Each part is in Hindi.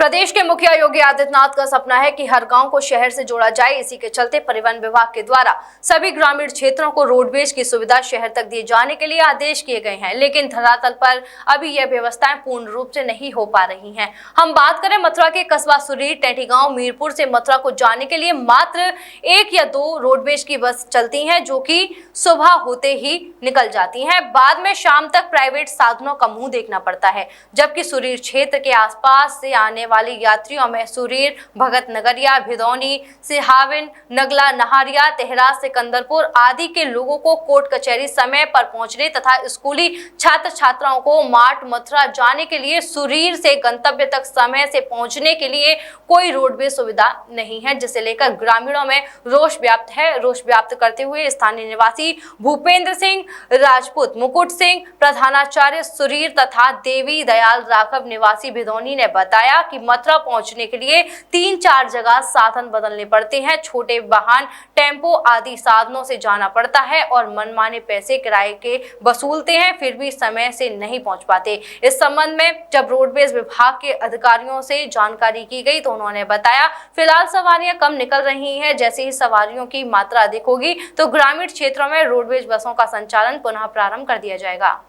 प्रदेश के मुखिया योगी आदित्यनाथ का सपना है कि हर गांव को शहर से जोड़ा जाए। इसी के चलते परिवहन विभाग के द्वारा सभी ग्रामीण क्षेत्रों को रोडवेज की सुविधा शहर तक दिए जाने के लिए आदेश किए गए हैं, लेकिन धरातल पर अभी यह व्यवस्थाएं पूर्ण रूप से नहीं हो पा रही हैं। हम बात करें मथुरा के कस्बा सुरीर, टेटी गांव, मीरपुर से मथुरा को जाने के लिए मात्र 1 या 2 रोडवेज की बस चलती हैं, जो कि सुबह होते ही निकल जाती हैं। बाद में शाम तक प्राइवेट साधनों का मुंह देखना पड़ता है, जबकि सुरीर क्षेत्र के आसपास से आने वाले यात्रियों में सुरीर, भगत नगरिया, भिदौनी, सिहावन, नगला, नहारिया, तेहरा, सिकंदरपुर आदि के लोगों को कोर्ट कचहरी समय पर पहुंचने तथा स्कूली छात्र छात्राओं को मार्ट मथुरा जाने के लिए सुरीर से गंतव्य तक समय से पहुंचने के लिए कोई रोडवे सुविधा नहीं है, जिसे लेकर ग्रामीणों में रोष व्याप्त है। रोष व्याप्त करते हुए स्थानीय निवासी भूपेंद्र सिंह राजपूत, मुकुट सिंह प्रधानाचार्य सुरीर तथा देवी दयाल राघव निवासी भिदौनी ने बताया कि मथुरा पहुंचने के लिए 3-4 जगह साधन बदलने पड़ते हैं। छोटे वाहन, टेम्पो आदि साधनों से जाना पड़ता है और मनमाने पैसे किराए के वसूलते हैं, फिर भी समय से नहीं पहुंच पाते। इस संबंध में जब रोडवेज विभाग के अधिकारियों से जानकारी की गई तो उन्होंने बताया, फिलहाल सवारियां कम निकल रही हैं। जैसे ही सवारियों की मात्रा अधिक होगी तो ग्रामीण क्षेत्रों में रोडवेज बसों का संचालन पुनः प्रारंभ कर दिया जाएगा।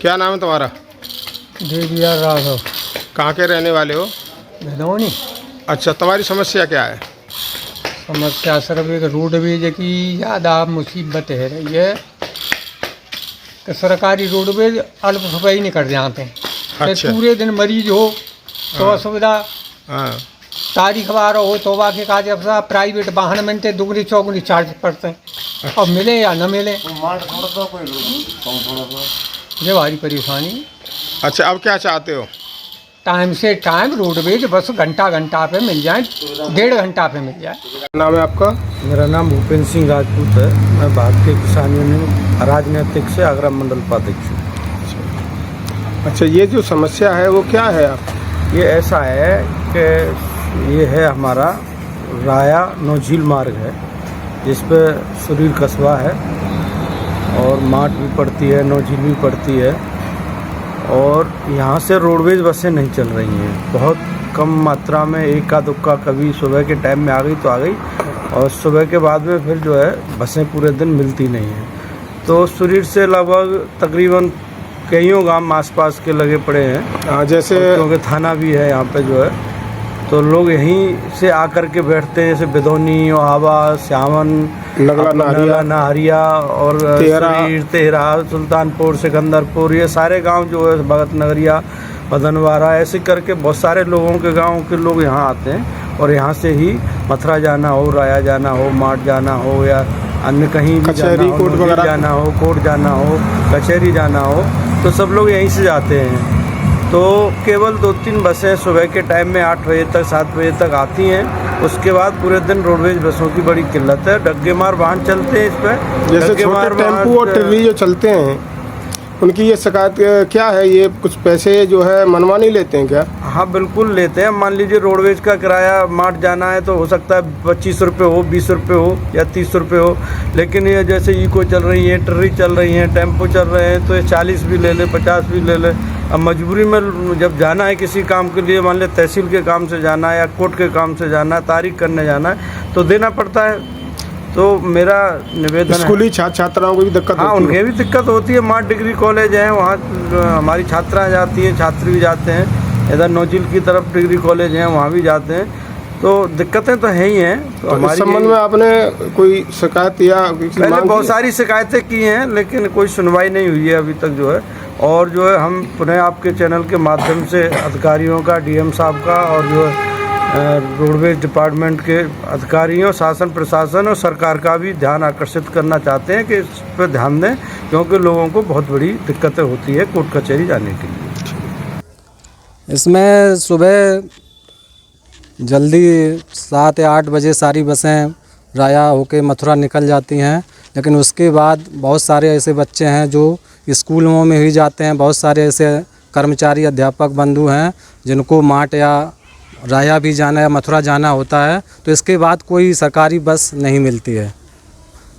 क्या नाम है तुम्हारा? देविया राघव। कहाँ के रहने वाले हो? भिदौनी। अच्छा, तुम्हारी समस्या क्या है? समस्या सिर्फ एक रोडवेज की ज़्यादा मुसीबत है रही है कि सरकारी रोडवेज अल्प रुपये ही निकल जाते हैं। अच्छा। पूरे दिन मरीज हो तो असुविधा, हाँ। तारीख बार हो तो बाकी काज अफसा, प्राइवेट वाहन मिलते दुगनी चौगुनी चार्ज पड़ते हैं और मिले या न मिले, ये भारी परेशानी। अच्छा, अब क्या चाहते हो? टाइम से टाइम रोडवेज बस घंटा पे मिल जाए, 1.5 घंटा पे मिल जाए। नाम है आपका? मेरा नाम भूपेंद्र सिंह राजपूत है। मैं भारतीय किसान यूनियन राजनीतिक से आगरा मंडल उपाध्यक्ष हूँ। अच्छा, ये जो समस्या है वो क्या है? आप ये ऐसा है कि ये है हमारा राया नौझील मार्ग है, जिस पे सुरीर कस्बा है और माट भी पड़ती है, नौझील भी पड़ती है, और यहाँ से रोडवेज बसें नहीं चल रही हैं। बहुत कम मात्रा में, एका दुक्का, कभी सुबह के टाइम में आ गई तो आ गई, और सुबह के बाद में फिर जो है बसें पूरे दिन मिलती नहीं हैं। तो सुरीर से लगभग तकरीबन कईयों गांव आसपास के लगे पड़े हैं, जैसे क्योंकि थाना भी है यहाँ पे जो है, तो लोग यहीं से आकर के बैठते हैं। जैसे भिदौनी, ओहावा, श्यावन, नगला, नहारिया और तेहरा, सुल्तानपुर, सिकंदरपुर, ये सारे गांव जो है, भगत नगरिया, बदनवारा, ऐसे करके बहुत सारे लोगों के गांव के लोग यहाँ आते हैं और यहाँ से ही मथुरा जाना हो, राया जाना हो, माट जाना हो, या अन्य कहीं भी कचहरी, कोर्ट वगैरह जाना हो, कोर्ट जाना हो, कचहरी जाना हो, तो सब लोग यहीं से जाते हैं। तो केवल 2-3 बसें सुबह के टाइम में 8 बजे तक, 7 बजे तक आती हैं। उसके बाद पूरे दिन रोडवेज बसों की बड़ी किल्लत है। डग्गे मार वाहन चलते हैं इस पर, जैसे छोटे टेम्पू और टिर्री जो चलते हैं, उनकी ये शिकायत क्या है? ये कुछ पैसे जो है मनमानी लेते हैं क्या? हाँ, बिल्कुल लेते हैं। मान लीजिए रोडवेज का किराया मार्ट जाना है तो हो सकता है 25 रुपये हो, 20 रुपये हो या 30 रुपये हो, लेकिन ये जैसे इको चल रही है, ट्री चल रही है, टेम्पो चल रहे हैं, तो ये 40 भी ले ले, 50 भी ले ले। अब मजबूरी में जब जाना है किसी काम के लिए, मान लिया तहसील के काम से जाना है या कोर्ट के काम से जाना है, तारीख करने जाना है, तो देना पड़ता है। तो मेरा निवेदन है, स्कूली छात्राओं को भी दिक्कत हाँ, होती है? उनके भी दिक्कत होती है। मार्ट डिग्री कॉलेज है, वहाँ हमारी छात्राएँ जाती हैं, छात्र भी जाते हैं। इधर नौझील की तरफ डिग्री कॉलेज हैं, वहाँ भी जाते हैं, तो दिक्कतें तो है ही हैं। तो हमारे संबंध में आपने कोई शिकायत या पहले बहुत सारी शिकायतें की हैं, लेकिन कोई सुनवाई नहीं हुई है अभी तक जो है। और जो है हम पुनः आपके चैनल के माध्यम से अधिकारियों का, डीएम साहब का, और जो है रोडवेज डिपार्टमेंट के अधिकारियों, शासन प्रशासन और सरकार का भी ध्यान आकर्षित करना चाहते हैं कि इस पर ध्यान दें, क्योंकि लोगों को बहुत बड़ी दिक्कतें होती है कोर्ट कचहरी जाने के लिए। इसमें सुबह जल्दी 7 या 8 बजे सारी बसें राया होके मथुरा निकल जाती हैं, लेकिन उसके बाद बहुत सारे ऐसे बच्चे हैं जो स्कूलों में ही जाते हैं। बहुत सारे ऐसे कर्मचारी, अध्यापक बंधु हैं जिनको माट या राया भी जाना या मथुरा जाना होता है, तो इसके बाद कोई सरकारी बस नहीं मिलती है।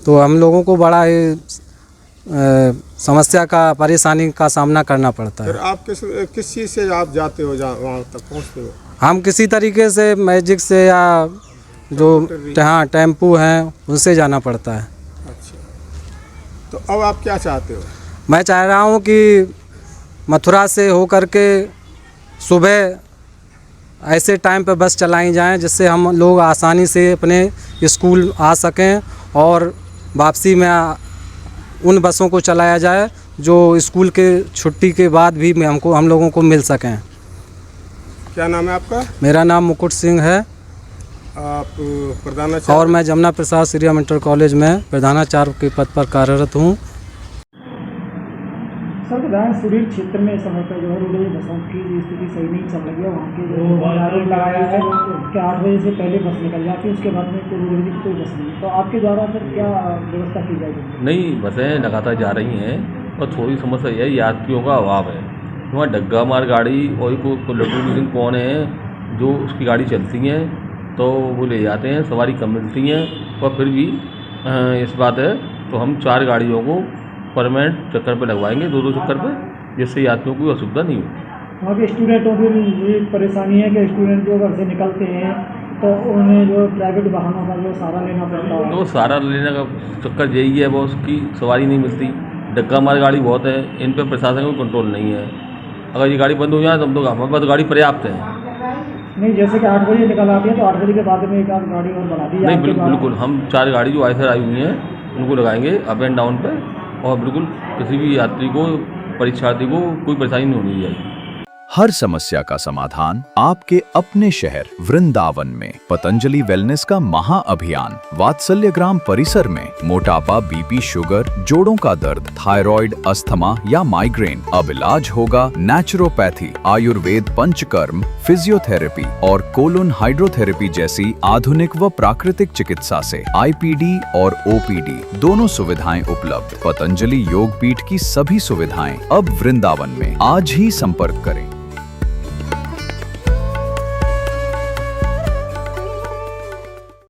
तो हम लोगों को बड़ा समस्या का परेशानी का सामना करना पड़ता फिर है। आप किस चीज़ से आप जाते हो वहाँ तक पहुँचते हो? हम किसी तरीके से मैजिक से या जो हाँ टेम्पू हैं उनसे जाना पड़ता है। अच्छा, तो अब आप क्या चाहते हो? मैं चाह रहा हूँ कि मथुरा से होकर के सुबह ऐसे टाइम पर बस चलाई जाएं जिससे हम लोग आसानी से अपने स्कूल आ सकें, और वापसी में उन बसों को चलाया जाए जो स्कूल के छुट्टी के बाद भी हम लोगों को मिल सकें। क्या नाम है आपका? मेरा नाम मुकुट सिंह है आप प्रधानाचार्य? और मैं जमुना प्रसाद श्रीराम इंटर कॉलेज में प्रधानाचार्य के पद पर कार्यरत हूँ। सर, विधायक सुरीर क्षेत्र में इस समय पर जो है रोडवेज बसों की स्थिति सही नहीं चल रही है। वहाँ के जो आरोप लगाया है कि 8 बजे से पहले बस निकल जाती है, उसके बाद में कोई रोडवेज की कोई बस नहीं। तो आपके द्वारा सर क्या व्यवस्था की जाएगी? नहीं, बसें लगातार जा रही हैं और थोड़ी समस्या यह है यात्रियों का अभाव है। वहाँ डग्गा मार गाड़ी और कोई कौन है जो उसकी गाड़ी चलती हैं तो वो ले जाते हैं, सवारी कम मिलती हैं। और फिर भी इस बात है तो हम 4 गाड़ियों को परमानेंट चक्कर पे लगवाएंगे, 2-2 चक्कर पे, जिससे यात्रियों को असुविधा नहीं हो। वहाँ के स्टूडेंटों की ये परेशानी है कि स्टूडेंट जो घर से निकलते हैं तो उन्हें जो प्राइवेट वाहनों का जो सहारा लेना पड़ता है। तो सहारा लेने का चक्कर यही है, वो उसकी सवारी नहीं मिलती। डग्गा मार गाड़ी बहुत है, इन पर प्रशासन का कंट्रोल नहीं है। अगर ये गाड़ी बंद हो जाए तब तो हमारे पास गाड़ी पर्याप्त है। नहीं, जैसे कि 8 बजे निकल आती है तो 8 बजे के बाद में एक आध गाड़ी और बढ़ा दी जाए। नहीं, बिल्कुल हम 4 गाड़ी जो ऐसे आई हुई हैं उनको लगाएंगे अप एंड डाउन पे, और बिल्कुल किसी भी यात्री को, परीक्षार्थी को कोई परेशानी नहीं होनी चाहिए। हर समस्या का समाधान आपके अपने शहर वृंदावन में। पतंजलि वेलनेस का महा अभियान वात्सल्य ग्राम परिसर में मोटापा, बीपी, शुगर, जोड़ों का दर्द, थायराइड, अस्थमा या माइग्रेन, अब इलाज होगा नेचुरोपैथी, आयुर्वेद, पंचकर्म, फिजियोथेरेपी और कोलोन हाइड्रोथेरेपी जैसी आधुनिक व प्राकृतिक चिकित्सा से। आईपीडी और ओपीडी दोनों सुविधाएं उपलब्ध। पतंजलि योग पीठ की सभी सुविधाएं अब वृंदावन में। आज ही संपर्क करें।